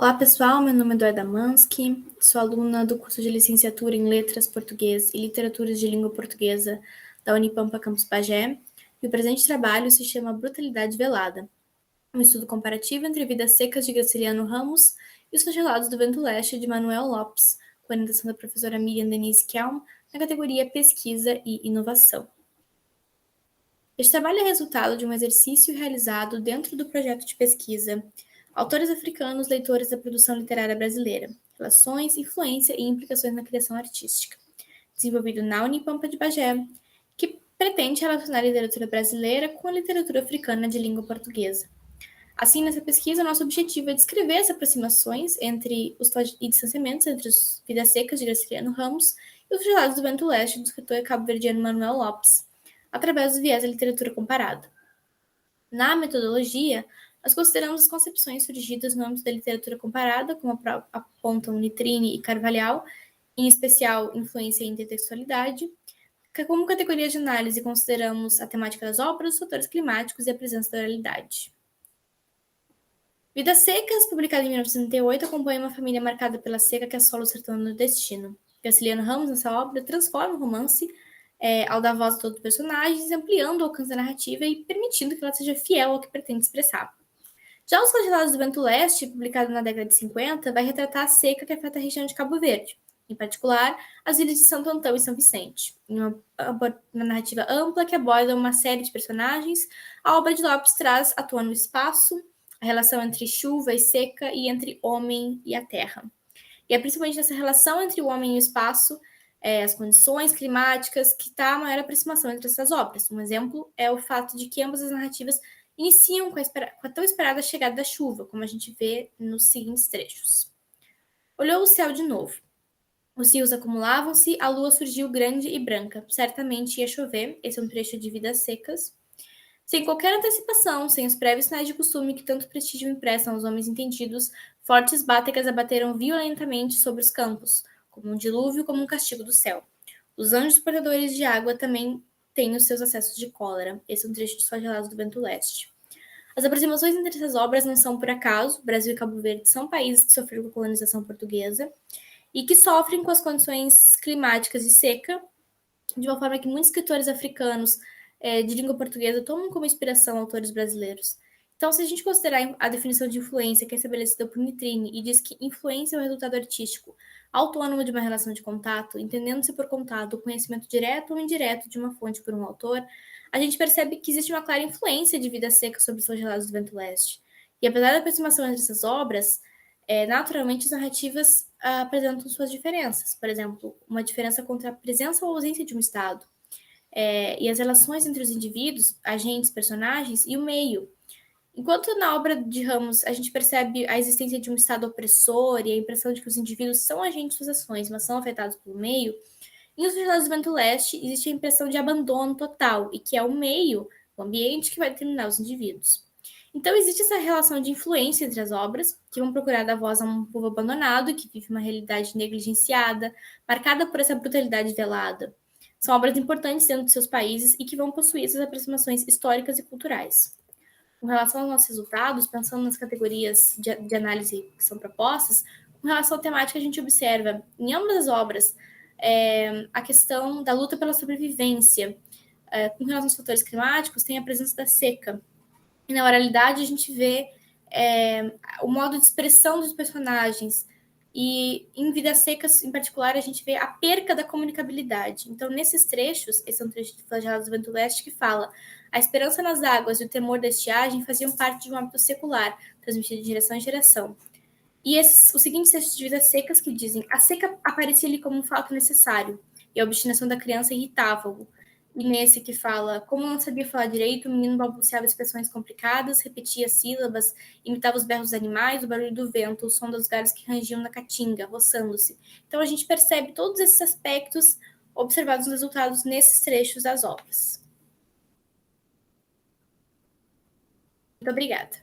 Olá, pessoal. Meu nome é Eduarda Mansky, sou aluna do curso de Licenciatura em Letras Português e Literaturas de Língua Portuguesa da Unipampa Campus Bagé, e o presente trabalho se chama Brutalidade Velada, um estudo comparativo entre Vidas Secas de Graciliano Ramos e Os Flagelados do Vento Leste de Manuel Lopes, com orientação da professora Miriam Denise Kelm, na categoria Pesquisa e Inovação. Este trabalho é resultado de um exercício realizado dentro do projeto de pesquisa Autores Africanos, Leitores da Produção Literária Brasileira, Relações, Influência e Implicações na Criação Artística, desenvolvido na Unipampa de Bagé, que pretende relacionar a literatura brasileira com a literatura africana de língua portuguesa. Assim, nessa pesquisa, nosso objetivo é descrever as aproximações e distanciamentos entre os Vidas Secas de Graciliano Ramos e os Flagelados do Vento Leste do escritor cabo-verdiano Manuel Lopes, através do viés da literatura comparada. Na metodologia, nós consideramos as concepções surgidas no âmbito da literatura comparada, como apontam Nitrine e Carvalhal, em especial influência e intertextualidade. Como categoria de análise, consideramos a temática das obras, os fatores climáticos e a presença da oralidade. Vidas Secas, publicada em 1938, acompanha uma família marcada pela seca que assola o sertão nordestino. Graciliano Ramos, nessa obra, transforma o romance ao dar voz a todos os personagens, ampliando o alcance da narrativa e permitindo que ela seja fiel ao que pretende expressar. Já Os Flagelados do Vento Leste, publicado na década de 50, vai retratar a seca que afeta a região de Cabo Verde, em particular as ilhas de Santo Antão e São Vicente, em uma narrativa ampla que aborda uma série de personagens. A obra de Lopes traz à tona o espaço, a relação entre chuva e seca e entre homem e a terra. E é principalmente nessa relação entre o homem e o espaço, as condições climáticas, que está a maior aproximação entre essas obras. Um exemplo é o fato de que ambas as narrativas iniciam com a tão esperada chegada da chuva, como a gente vê nos seguintes trechos. Olhou o céu de novo. Os rios acumulavam-se, a lua surgiu grande e branca. Certamente ia chover, esse é um trecho de Vidas Secas. Sem qualquer antecipação, sem os prévios sinais de costume que tanto prestígio emprestam aos homens entendidos, fortes bategas abateram violentamente sobre os campos, como um dilúvio, como um castigo do céu. Os anjos portadores de água também têm os seus acessos de cólera. Esse é um trecho de Flagelados do Vento Leste. As aproximações entre essas obras não são por acaso. Brasil e Cabo Verde são países que sofreram com a colonização portuguesa e que sofrem com as condições climáticas de seca, de uma forma que muitos escritores africanos de língua portuguesa tomam como inspiração autores brasileiros. Então, se a gente considerar a definição de influência que é estabelecida por Nitrine e diz que influência é o resultado artístico autônomo de uma relação de contato, entendendo-se por contato o conhecimento direto ou indireto de uma fonte por um autor, a gente percebe que existe uma clara influência de Vidas Secas sobre os Flagelados do Vento Leste. E apesar da aproximação entre essas obras, naturalmente as narrativas apresentam suas diferenças. Por exemplo, uma diferença contra a presença ou ausência de um Estado. E as relações entre os indivíduos, agentes, personagens e o meio. Enquanto na obra de Ramos a gente percebe a existência de um Estado opressor e a impressão de que os indivíduos são agentes das ações, mas são afetados pelo meio, em Os Flagelados do Vento Leste existe a impressão de abandono total e que é o meio, o ambiente, que vai determinar os indivíduos. Então existe essa relação de influência entre as obras, que vão procurar dar voz a um povo abandonado, que vive uma realidade negligenciada, marcada por essa brutalidade velada. São obras importantes dentro de seus países e que vão possuir essas aproximações históricas e culturais. Com relação aos nossos resultados, pensando nas categorias de análise que são propostas, com relação à temática, a gente observa em ambas as obras a questão da luta pela sobrevivência. Com relação aos fatores climáticos, tem a presença da seca. E na oralidade, a gente vê o modo de expressão dos personagens. E em Vidas Secas, em particular, a gente vê a perca da comunicabilidade. Então, nesses trechos, esse é um trecho de Flagelados do Vento Leste que fala: a esperança nas águas e o temor da estiagem faziam parte de um hábito secular, transmitido de geração em geração. E os seguintes textos de Vidas Secas que dizem: a seca aparecia-lhe como um fato necessário, e a obstinação da criança irritava-o. E nesse que fala: como não sabia falar direito, o menino balbuciava expressões complicadas, repetia sílabas, imitava os berros dos animais, o barulho do vento, o som dos galhos que rangiam na caatinga, roçando-se. Então a gente percebe todos esses aspectos observados nos resultados nesses trechos das obras. Muito obrigada.